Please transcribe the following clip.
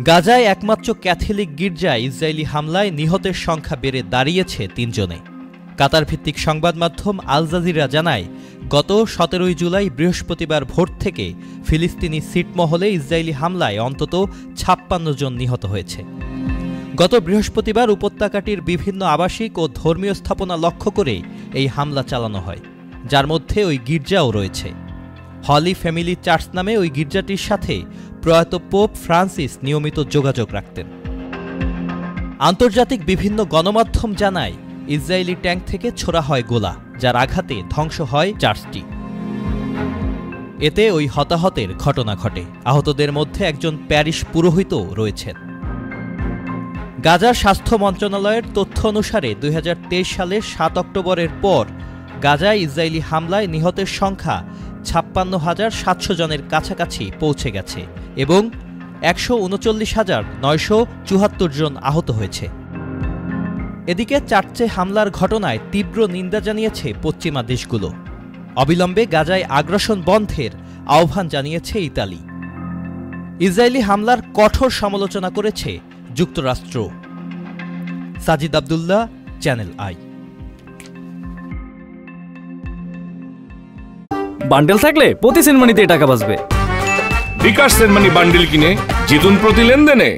গাজায় একমাত্র ক্যাথলিক গির্জায় ইসরায়েলি হামলায় নিহতের সংখ্যা বেড়ে দাঁড়িয়েছে ৩ জনে। কাতার ভিত্তিক সংবাদ মাধ্যম আল জাজিরা জানায়, গত ১৭ জুলাই বৃহস্পতিবার ভোর থেকে ফিলিস্তিনি ছিটমহলে ইসরায়েলি হামলায় অন্তত ৫৬ জন নিহত হয়েছে। গত বৃহস্পতিবার উপত্যকাটির বিভিন্ন আবাসিক ও ধর্মীয় স্থাপনা লক্ষ্য করে এই হামলা চালানো হয়, যার মধ্যে ওই গির্জাও রয়েছে। হলি ফ্যামিলি চার্চ নামে ওই গির্জাটির সাথে প্রয়াত পোপ ফ্রান্সিস নিয়মিত যোগাযোগ রাখতেন। আন্তর্জাতিক বিভিন্ন গণমাধ্যম জানায়, ইসরায়েলি ট্যাঙ্ক থেকে ছোড়া হয় গোলা, যার আঘাতে ধ্বংস হয় চার্চটি। এতে ওই হতাহতের ঘটনা ঘটে। আহতদের মধ্যে একজন প্যারিশ পুরোহিতও রয়েছেন। গাজার স্বাস্থ্য মন্ত্রণালয়ের তথ্য অনুসারে ২০২৩ সালের ৭ অক্টোবরের পর গাজায় ইসরায়েলি হামলায় নিহতের সংখ্যা ৫৬,৭০০ জনের কাছাকাছি পৌঁছে গেছে এবং ১৩৯,৯৭৪ জন আহত হয়েছে। এদিকে চার্চে হামলার ঘটনায় তীব্র নিন্দা জানিয়েছে পশ্চিমা দেশগুলো। অবিলম্বে গাজায় আগ্রাসন বন্ধের আহ্বান জানিয়েছে ইতালি। ইসরায়েলি হামলার কঠোর সমালোচনা করেছে যুক্তরাষ্ট্র। Sajid Abdullah, channel I. Bundle থাকলে প্রতি সেনমানিতে টাকা বাঁচবে। বিকাশ সেনমানি বান্ডেল কিনে জিতুন প্রতি লেনদেনে।